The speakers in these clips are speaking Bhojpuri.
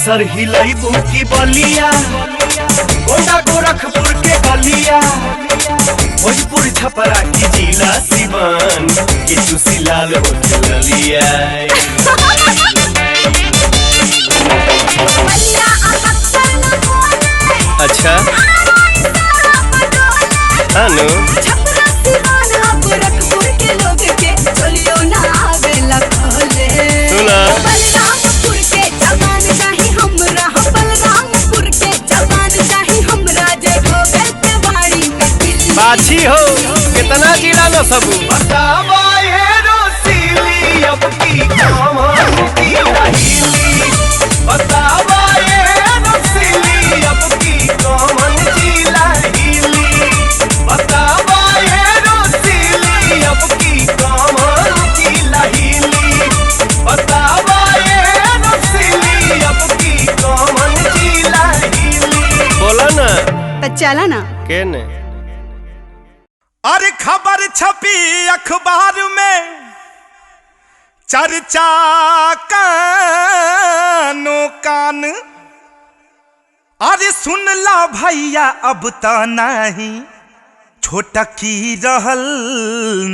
बक्सर हिलैबू की बलिया, गोंडा गोरखपुर के गलिया, भोजपुर छपरा की जिला सिवान के चूसी लाल होठ ललिया। अच्छा अनु बाछी हो कितना जिला न सबू बोला ना तो चला ना के ने। अरे खबर छपी अखबार में चर्चा कानो कान, अरे सुन ला भैया अब तो नहीं छोटा की रहल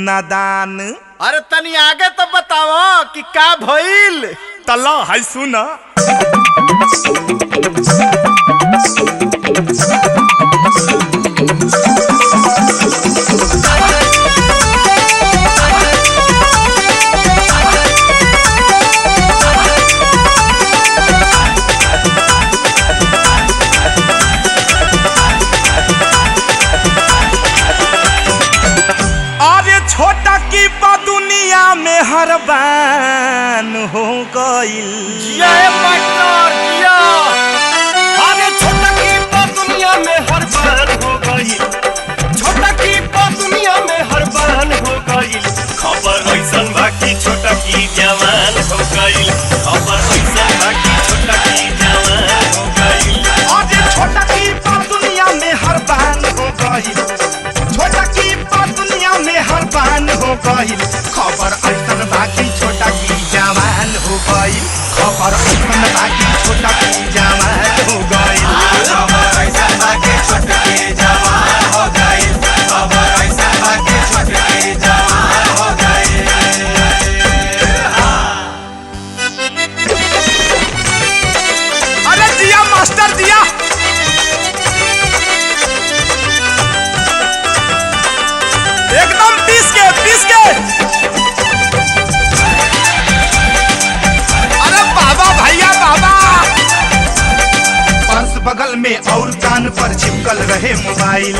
नादान। अरे तनी आगे तो बताओ कि का भइल। तला है सुना दुनिया में हर बान हो गइल। अरे छोटा की दुनिया में हर बान हो गई, छोटा की दुनिया में हर बान हो गई। खबर ऐसन बाकी छोटा की जवान हो गई, खबर ऐसन बाकी छोटा की जवान हो गई। अरे छोटा की दुनिया में हर बान हो गई, छोटा की दुनिया में हर बान हो गई। खबर ऐसन बाकी छोटा की जवान हो गई, खबर ऐसन बाकी छोटा की जवान हो गई, खबर ऐसन बाकी छोटा की जवान हो गई, खबर ऐसन बाकी छोटा की जवान हो गई। अरे दिया मास्टर दिया, एकदम पीस के अरे बाबा भैया बाबा। पर्स बगल में और कान पर चिपकल रहे मोबाइल,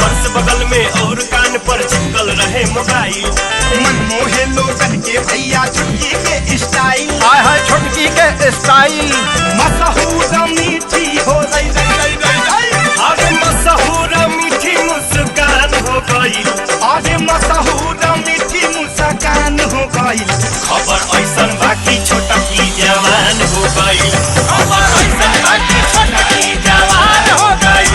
पर्स बगल में और कान पर चिपकल रहे मोबाइल। मन मोहे लोगन के भैया छुटकी के स्टाइल, हाय हाय छुटकी के स्टाइल। मशहूर मीठी हो रही अरे मशहूर मीठी मुस्कान हो गई, अरे मशहूर मीठी मुस्कान हो गई। खबर ऐसन बाकी छोटा की जवान हो गई, खबर ऐसन बाकी छोटा की जवान हो गई,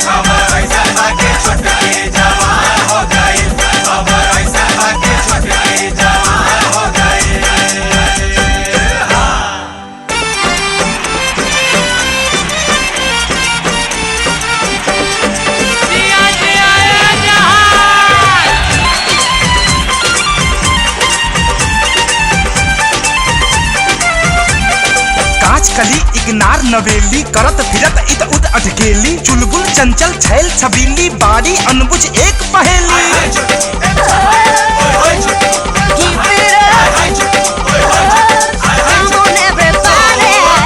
खबर ऐसन बाकी छोटा की जवान हो गई, खबर ऐसन बाकी छोटा की जवान हो गई। कली इग्नार नवेली करत फिरत इत उद अटकेली, चुलबुल चंचल छैल छबीली बारी अनबुझ एक पहेली।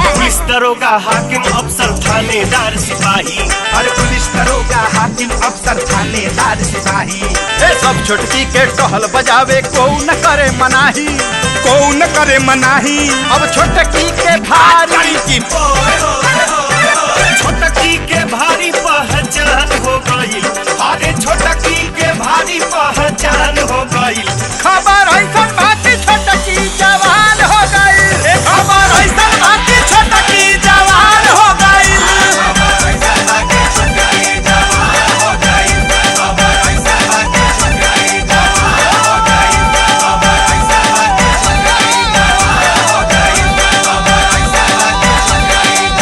पुलिस दरोगा हाकिम अफसर थानेदार सिपाही, अरे पुलिस दरोगा हाकिम अफसर थानेदार सिपाही। ए सब छुटकी के टहल बजावे को न करे मनाही, को न करे मनाही। अब छोटकी के भारी की छोटकी के भारी पहचान हो गई, अरे छोटकी के भारी पहचान हो गई। खबर ऐसन बाकी छोटकी जवान हो गई, खबर ऐसन बाकी छोटकी जवान हो गई, खबर ऐसन बाकी छोटकी जवान हो गई, खबर ऐसन बाकी छोटकी जवान हो गई, खबर ऐसन बाकी छोटकी जवान हो गई, खबर ऐसन बाकी छोटकी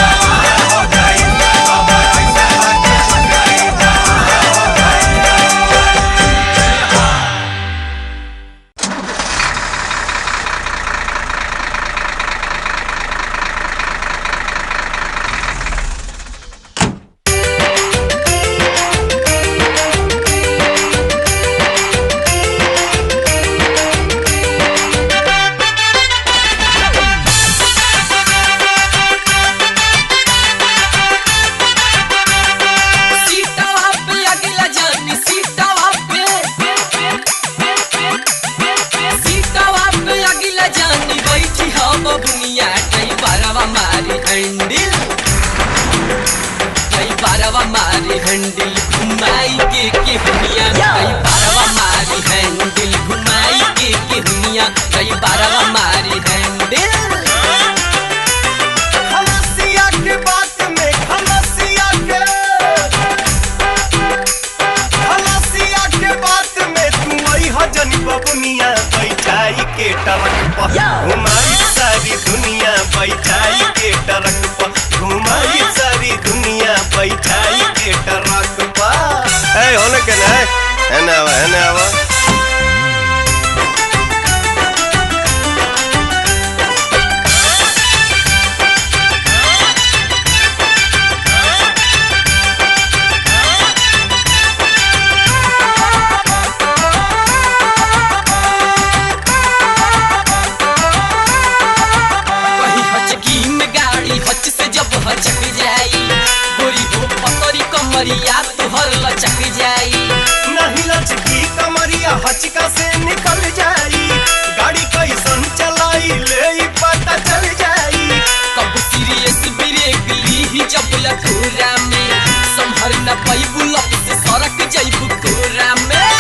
बारवा मारी हैंडल घुमाई के हुनिया कई बारवा मारी हैंडल घुमाई के हुनिया कई बारवा मारी हैंडल। खलसिया के बात में खलसिया के बात में तू आई हजनी बबुनिया बैठाई के टरक पर घुमाई सारी दुनिया बैठाई के टरक पर घुमाई सारी दुनिया बैठाई के टरक पर। ए होने के ना है ना आवा हचक जाई गोरी हो पतरी कमरिया तुहर लचक जाई नहीं लचकी कमरिया हचका से निकल जाई गाड़ी कैसन चलाई ले पता चल जाई कब सीरियस ब्रेक ली जब लखोरा में संभर न पैबू लप से सड़क जाइबू कोरा में।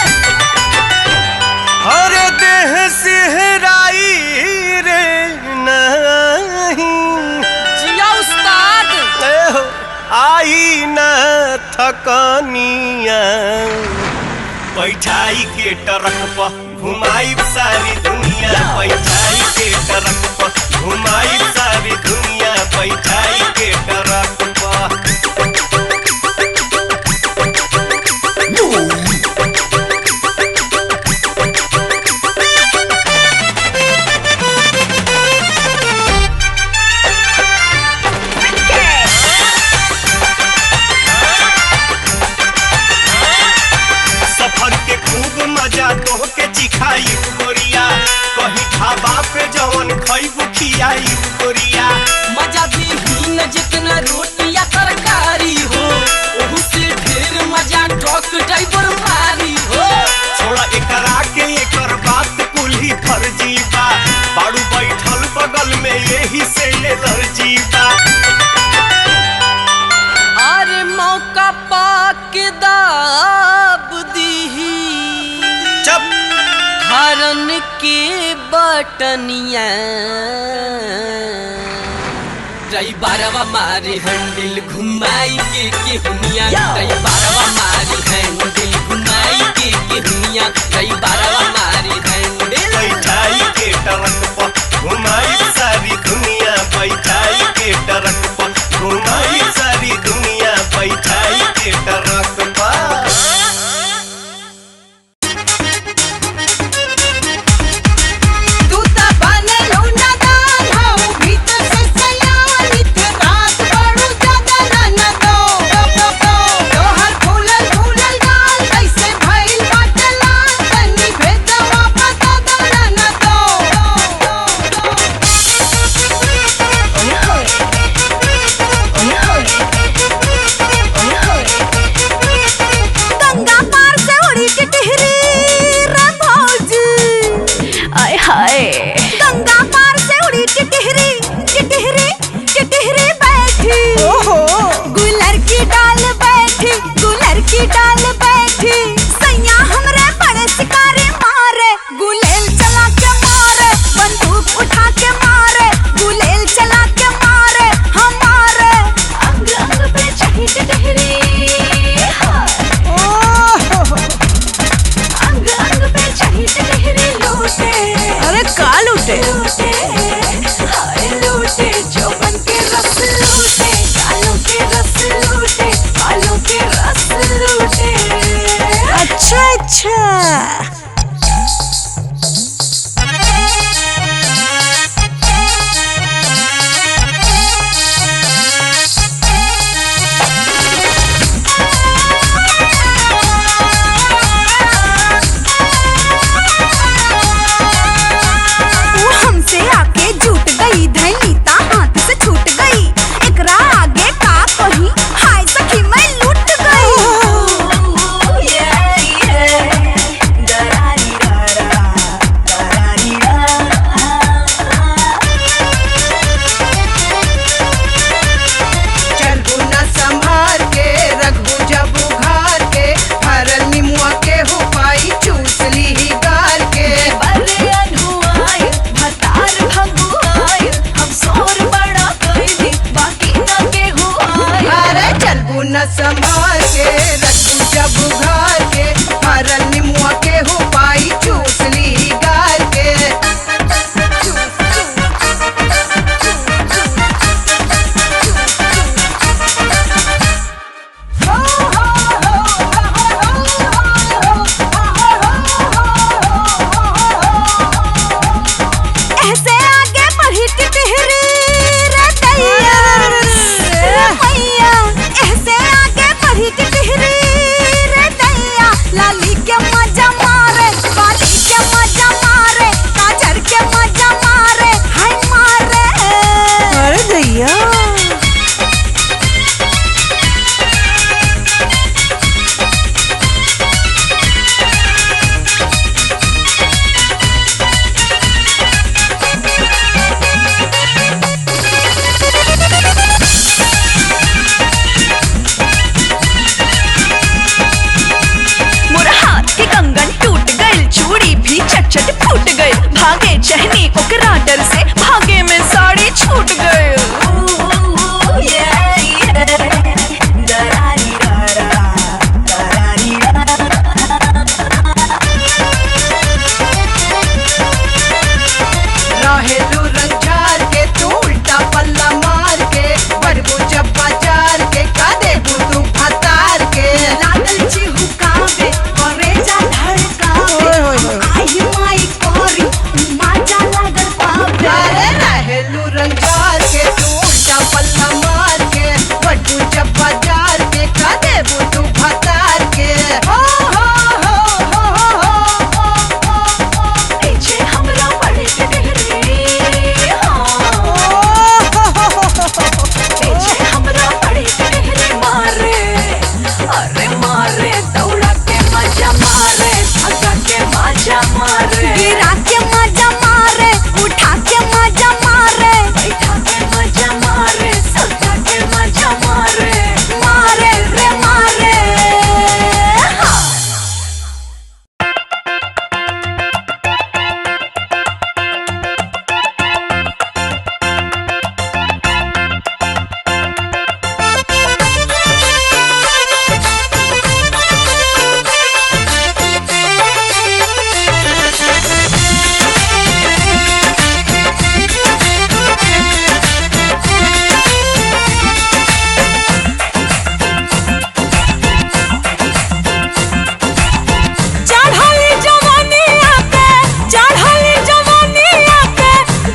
हर देह सिहराई रे नहीं जिया उस्ताद आई न थकनिया बैठाई के टरक पर घुमाई सारी दुनिया बैठाई के टरक पर घुमाई सारी दुनिया बैठाई के टरक पर। तोहके चिखाई गोरिया कहीं ढाबा पे जवन खइबू खियाई गोरिया मजा भी ही न जितना रोटिया तरकारी हो ओहू से ढेर मजा ट्रक ड्राइवर मारी हो। छोड़ा एकरा के एकर बात कुल्ही फर्जी बा बाड़ू बैठल बगल में यही से एलर्जी बा। अरे मौका पाके दाब दीही जब हरन के बटनिया ड्राइवरवा मारी हैंडल घुमाई के हुनिया ड्राइवरवा मारी हैंडल घुमाई के हुनिया ड्राइवरवा मारी हैंडल बैठाई के टरक पर घुमाई सारी दुनिया बैठाई के टरक पर घुमाई सारी दुनिया बैठाई के टरक पर। न संभाल के रखू जब उघार के हरल निमुआ के हो पाई चूस ली गार के ऐसे आगे बढ़ी टिटहरी रे दैया मैया ऐसे आगे बढ़ी टिटहरी रे दैया लाली के मजा मारे बाली के मजा मारे काजर के मजा मारे हाय मारे अरे दैया चट फूट गए भागे चहनी ओकरा डर से भागे में साड़ी छूट गए रहेलू रंगझार के तू उल्टा पल्ला मार के बढ़बू जब बाजार के का देबू तू फतार के लागल चिहुकावे करेजा धड़कावे आई माई कोरी माजा लागल पावे अरे रहेलू रंगझार के तू उल्टा पल्ला मार के बढ़बू जब बाजार के का देबू तू फतार के हो पीछे हमरा पड़े टिटहरी पीछे हमरा पड़े टिटहरी मारे अरे मारे दौड़ा के मजा मारे भगा के मजा मारे गिरा के मजा मारे उठा के मजा मारे बैठा के मजा मारे सजा के मजा मारे मारे रे मारे हाँ। चढ़ली जवानी आके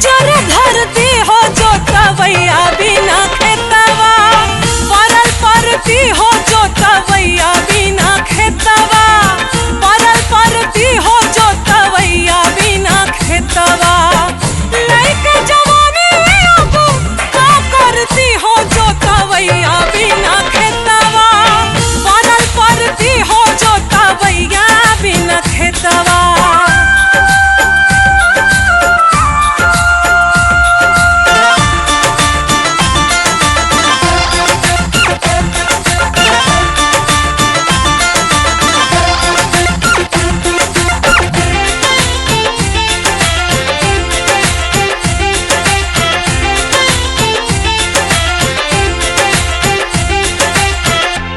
जर धरती हो जोतवैया बिना खेतवा परल परती हो जोतवैया बिना खेतवा परल परती हो जोतवैया बिना खेतवा लइके जवानी अब का करती हो जोतवैया बिना खेतवा परल परती हो जोतवैया बिना खेतवा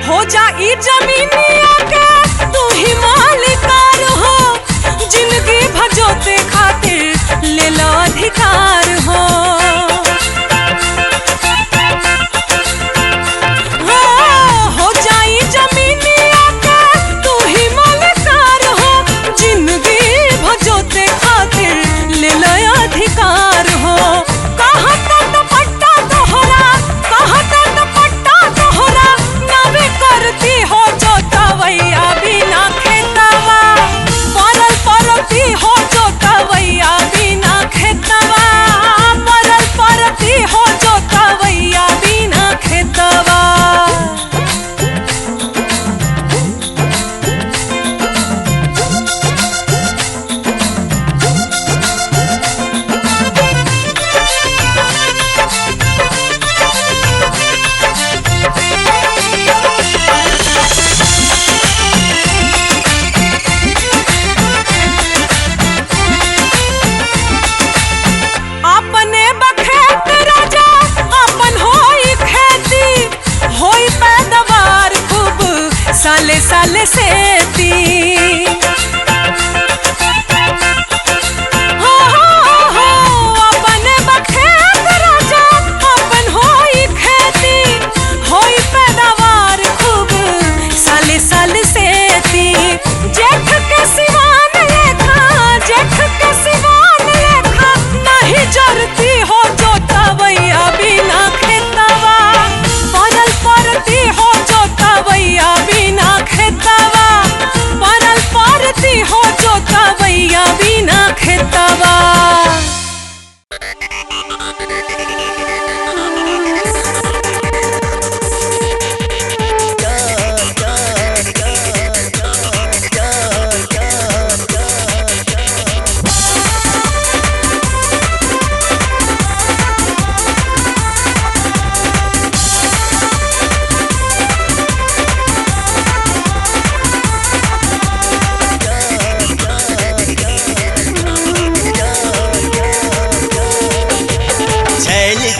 हो जा ई जमीनिया के तू ही मालिकार हो जिंदगी भजोते खातिर ले लो अधिकार हो हो जाई जमीनिया के तू ही मालिकार हो जिंदगी भजोते खातिर ले लो अधिकार हो कहाँ तक पट्टा तोहरा कहाँ तक पट्टा तोहरा नवे करती हो जोतवैया बिना खेतवा परल परती हो जोतवैया बिना खेतवा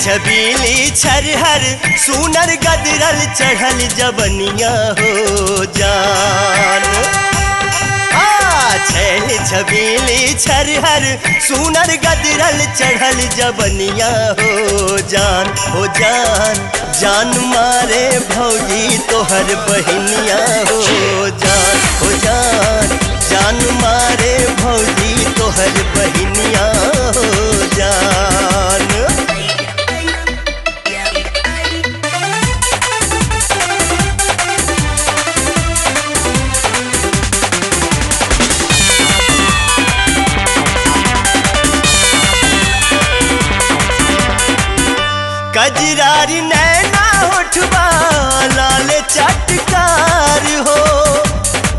छबीली छरहर सुनर गदरल चढ़ल जबनिया हो जान। छैल छबीली छरहर सुनर गदरल चढ़ल जबनिया हो जान। हो जान जान मारे भौजी तोहर बहिनिया हो जान। हो जान जान मारे भौजी तोहर बहिनिया हो जान। कजरारी नैना होठवा लाल चटकार हो,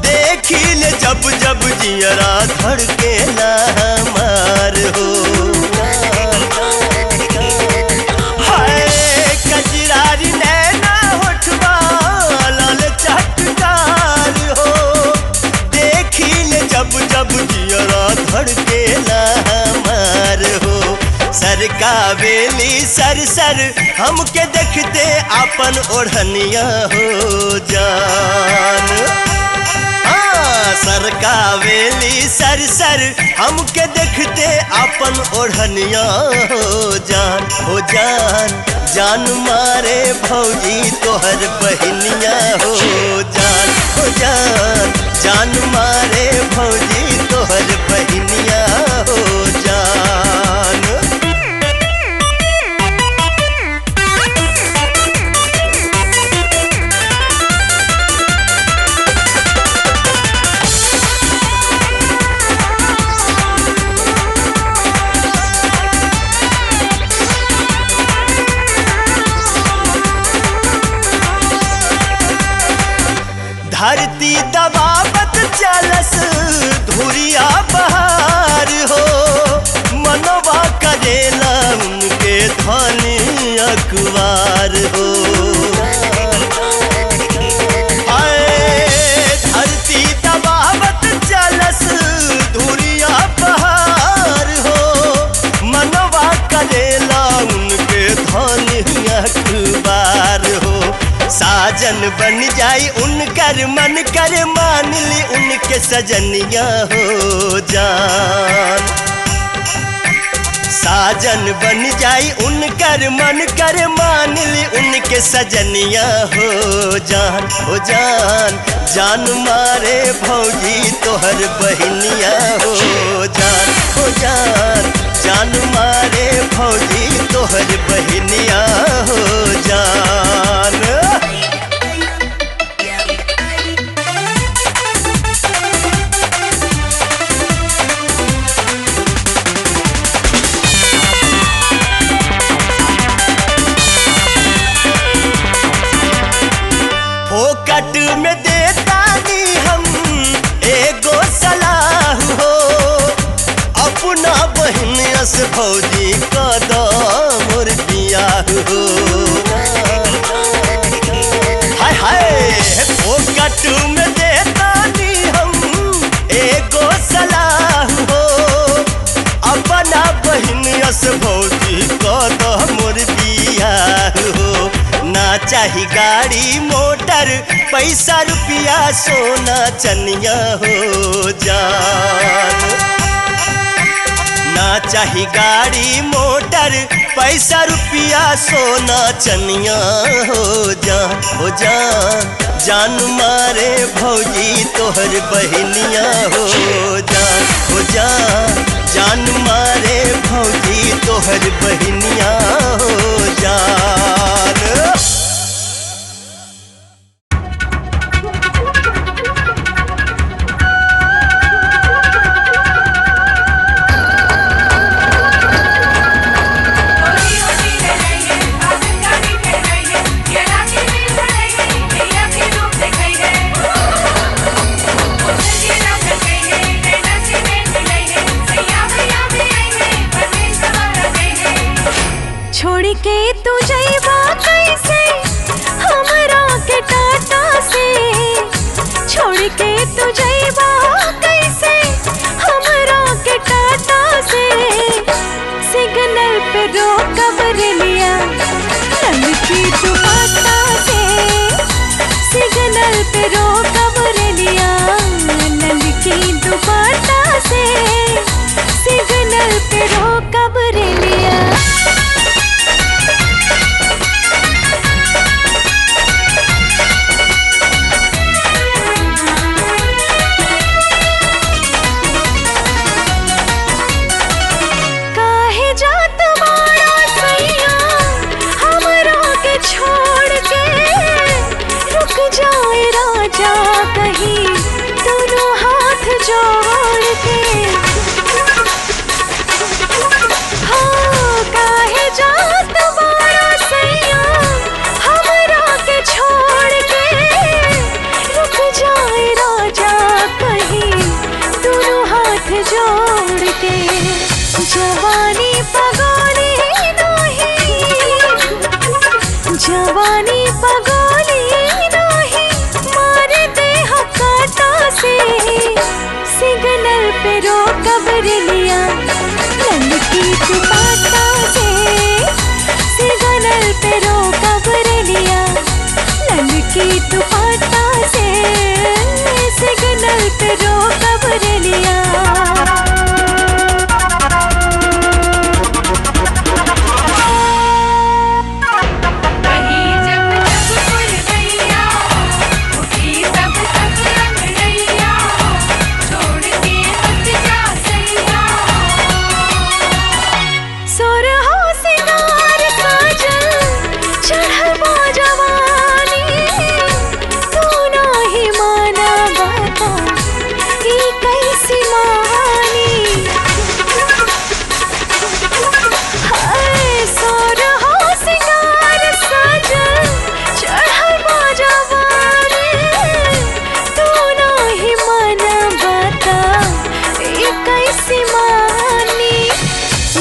देखिल जब जब जियरा धड़के ना हमार हो। हाय कजरारी नैना होठवा लाल चटकार हो, देखिल जब जब जियरा धड़के ना हमार हो। सर का बेली सर सर हमके देखते अपन ओढ़निया हो जान। सर का बेली सर सर हमके देखते अपन ओढ़निया हो जान। हो जान जान मारे भौजी तोहर बहिनिया हो जान। हो जान जान मारे भौजी तोहर बहिनिया हो जान। धरती दबावत चलस धुरिया बहार हो, मनवा करेला उनके धनी अखबार हो। धरती दबावत चलस धुरिया बहार हो, मनवा करेला उनके धनी अखबार हो। साजन बन जाई उनकर मन कर मान ली उनके सजनिया हो जान। साजन बन जाई उनकर मन कर मान ली उनके सजनिया हो जान। हो जान जान मारे भौजी तोहर बहिनिया हो जान। हो जान जान मारे भौजी तोहर बहिनिया हो जान। फोकट में देता नी हम एगो सलाह हो, अपना बहनिया से भौजी कदम और बियाह हो। हाय हाय फोकट में देता नी हम एगो सलाह हो, अपना बहनिया से भौजी कदम और बियाह हो। ना चाही गाड़ी मोटर पैसा रुपया सोना चनिया हो जान। ना चाही गाड़ी मोटर पैसा रुपया सोना चनिया हो जान। हो जान जान मारे भौजी तोहर बहिनिया हो जान। हो जान जान मारे भौजी तोहर बहिनिया हो जान। छोड़ के तू जइबा कैसे सिग्नल पे रोकब रेलिया ललकी दुपट्टा से सिग्नल पे रोकब रेलिया काहे जात बाड़ा सैया हमरा के छोड़ के रुक जाए राजा कहीं दोनों हाथ जोड़ के हाँ काहे जात बाड़ा सैया हमरा के छोड़ के रुक जाए राजा कहीं दोनों हाथ जोड़ के जवानी पगोली नहीं जवानी पगोली नहीं मार दे कांटा से सिग्नल पे रोकब रेलिया ललकी दुपट्टा से सिग्नल पे रोकब रेलिया ललकी दुपट्टा से सिग्नल पे रोकब रेलिया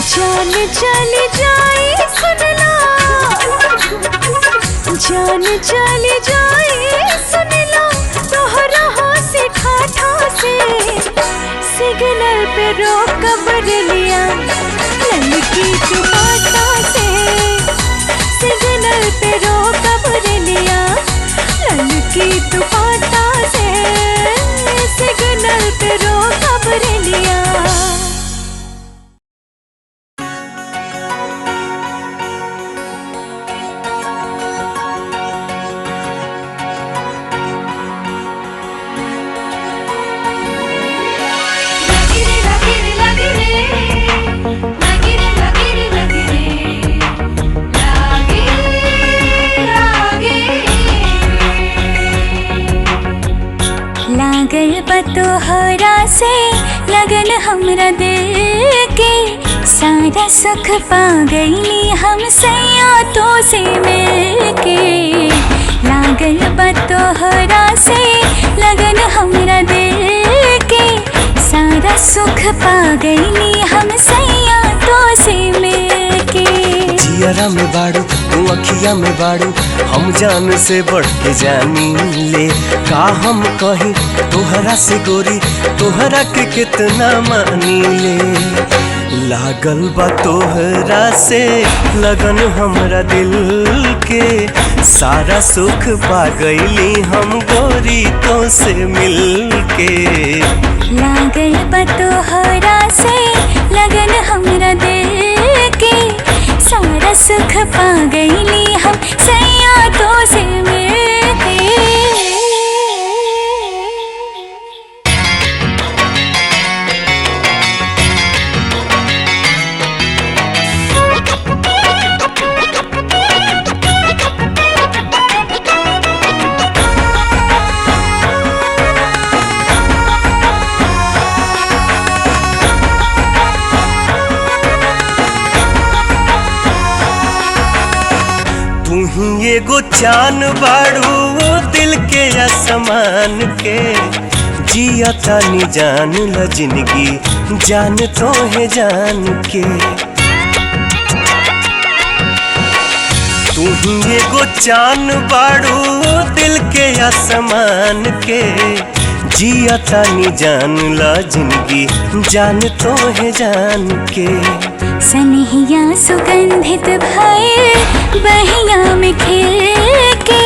चली जाए सुनला जान चली जाए सुनला तोहरा से ठाठा से सिग्नल पे रोकब रेलिया ललकी दुपट्टा से सिग्नल पे रोकब रेलिया ललकी दुपट्टा से सिग्नल पे रोकब रेलिया लागल बतोहरा से लगन हमरा दिल के सारा सुख पा गईली हम सैया तो से मिलके लागल बतोहरा से लगन हमरा दिल के सारा सुख पा गईली हम सैया तो से मिलके जियरा में बाड़ू तू अखिया में बाड़ू हम जान से बढ़ के जानी ले का हम कहीं तोहरा से गोरी तोहरा के कितना मानी ले लागल बा तोहरा से लगन हमरा दिल के सारा सुख पा गईली हम गोरी तो से मिल के लागल बा तोहरा से लगन हमरा दिल के सारा सुख पा गईली हम सैया तो से मिलके एगो चान बाड़ू दिल के आसमान के जिया तानी जान ल जिंदगी जान तो है जान के तू ही एगो चान बाड़ू दिल के आसमान के जिया तानी जान ल जिंदगी जान तो है जान के सनहिया सुगंधित भय बहिया में खिल के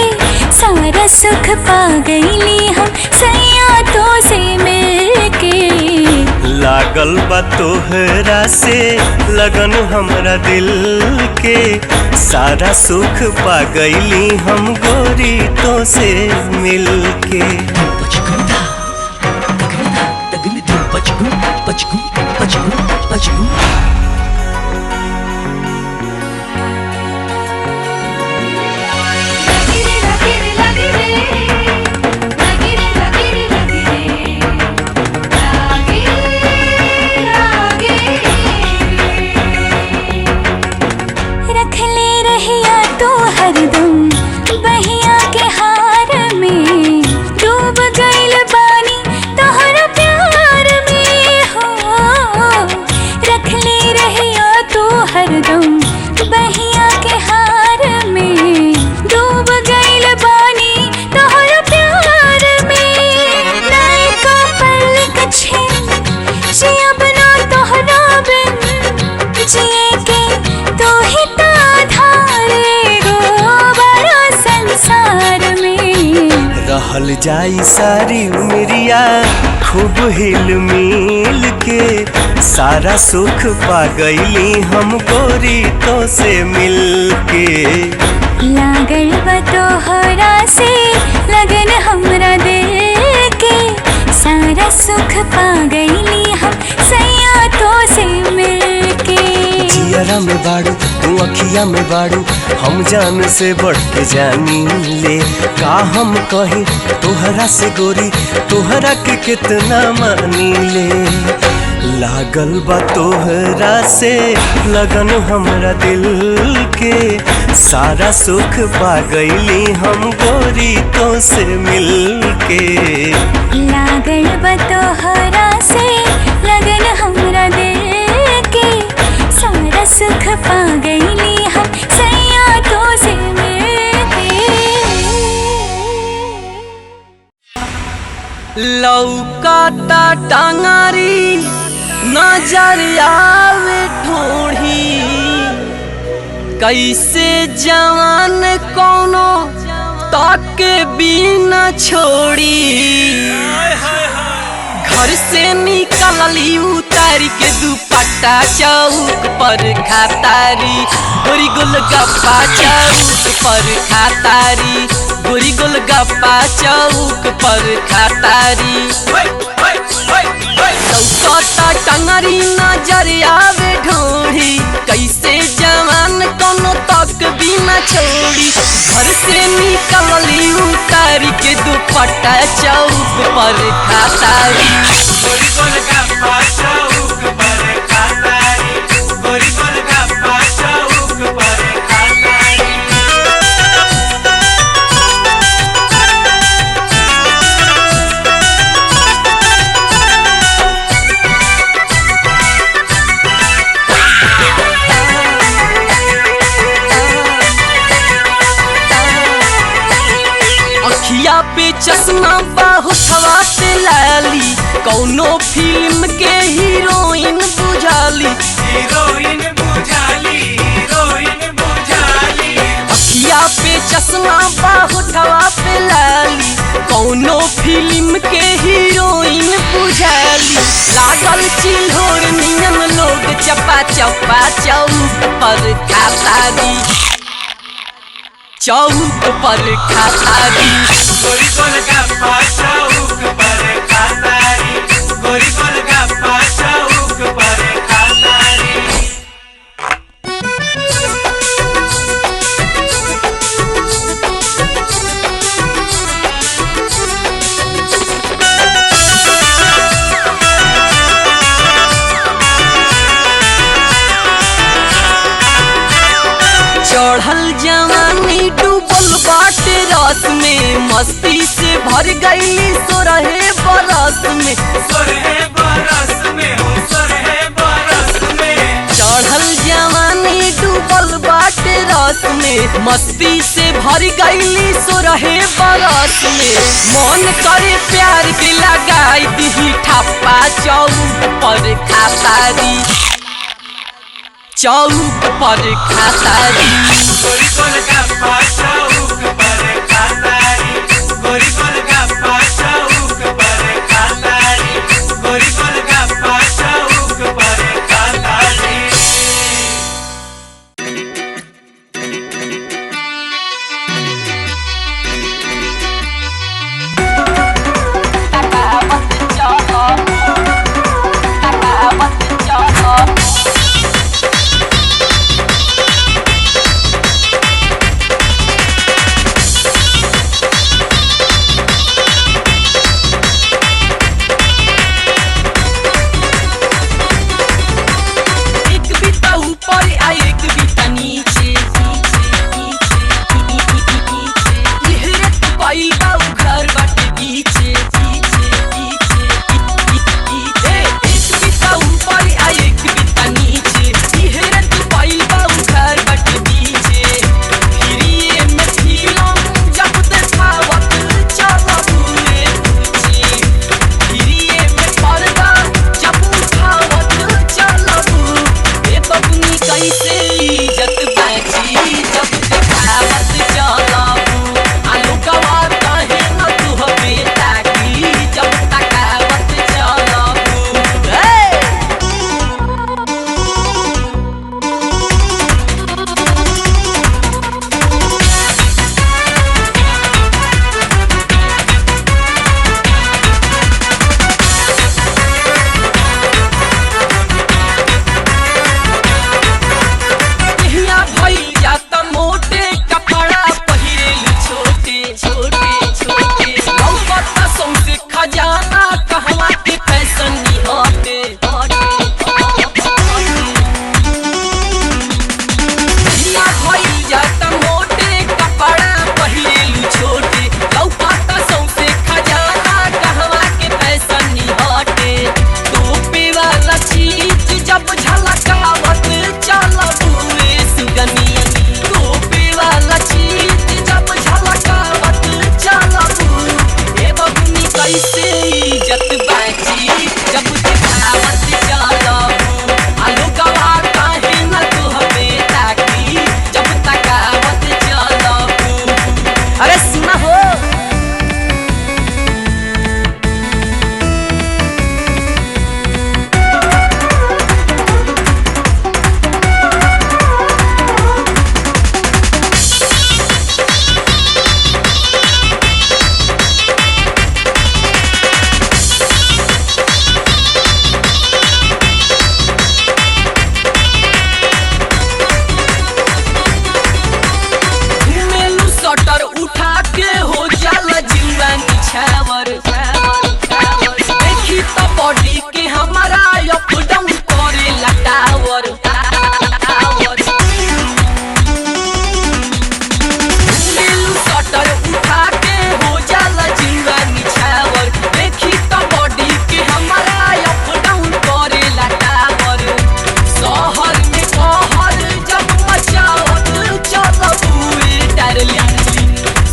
सारा सुख पा गईली हम सैया तो से मिल के। लागल बा तोहरा से लगन हमरा दिल के सारा सुख पा गईली हम गोरी तो से मिल के। रहल जाई सारी उमरिया खूब हिल मिल के सारा सुख पा गईली हम गोरी तो से मिल के। लागल बा तोहरा से लगन हमरा दिल के सारा सुख पा गईली हम सैया तो से मिल के। जियरा में बाड़ू तू अखिया में बाड़ू हम जान से बढ़ के जानी ले का हम कही तोहरा से गोरी तोहरा के कितना मानी ले। लागल बा तोहरा से लगन हमरा दिल के सारा सुख पा गईली हम गोरी तो से मिल के। लागल बा तोहरा से लगन हमरा दिल के सारा सुख पा गईली हम सैया तो से मिल के। लौकाता टांगारी नजर आवे ढोढ़ी कैसे जवान कोनो ताके बिना छोड़ी। घर से निकलली उतारी के दुपट्टा चौक पर खातारी गोरी गोलगप्पा चौक पर खातारी गोरी गोलगप्पा चौक पर खातारी। लौकता टंगरी नजर आवे ढोढ़ी कैसे जवान कोनो तक बिना छोड़ी। घर से निकलली उतारी के दुपट्टा चौक पर खातारी गोरी गोलगप्पा चौक पर खातारी गोरी गोलगप्पा चौक पर खातारी। अखिया पे चश्मा बाहुथवा पे लाली कौनो फिल्म के हीरोइन बुझाली हीरोइन बुझाली हीरोइन बुझाली। अखिया पे चश्मा बाहुथवा पे लाली कौनो फिल्म के हीरोइन बुझाली। लागल चिल्होर नियम लोग चपा चपा चौक पर खातारी चौक पर खातारी गोरी गोलगप्पा चौक पर खातारी गोरी गोलगप्पा चौक पर खातारी। चढ़ल जवानी डूबल बाटे रस में मस्ती से भर गईली 16 बरस में 16 बरस में हो 16 बरस में। चढ़ल जवानी डूबल बाटे रस में मस्ती से भर गईली 16 बरस में। मन करे प्यार के लगाई दी ठप्पा चौक पर खातारी चौक पर खातारी गोरी गोलगप्पा चौक पर खातारी गोरी गोलगप्पा चौक पर खातारी गोरी गोलगप्पा चौक पर खातारी।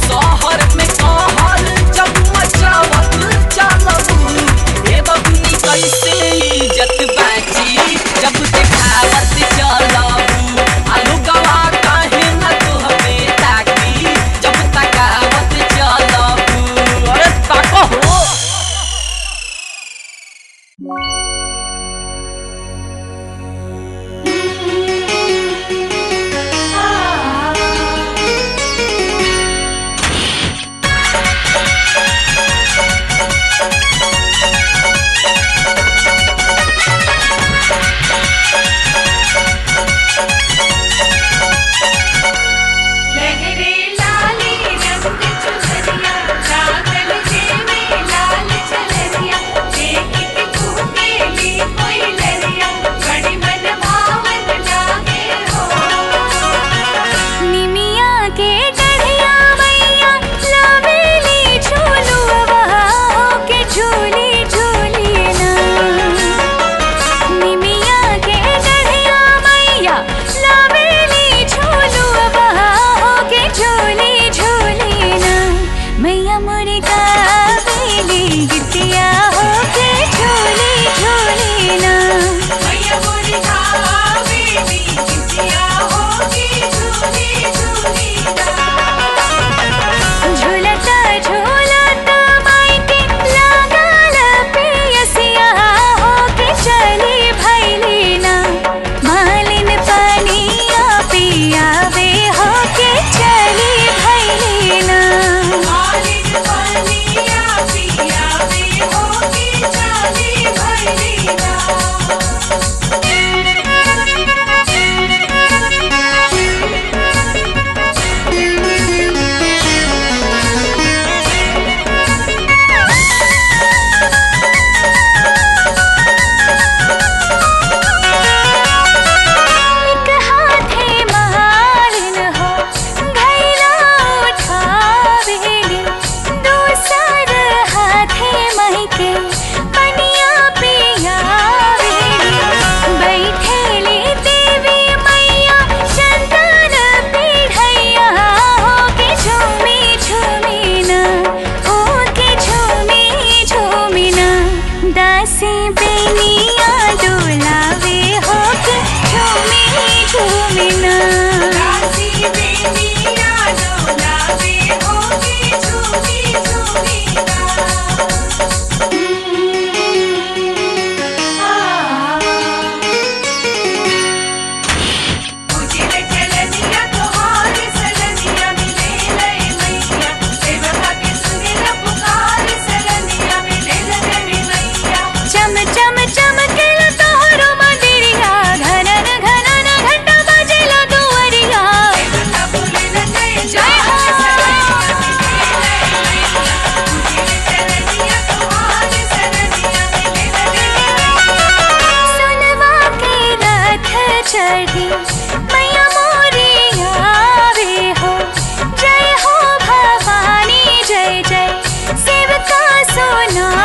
शहर में कहर जब मचावत ना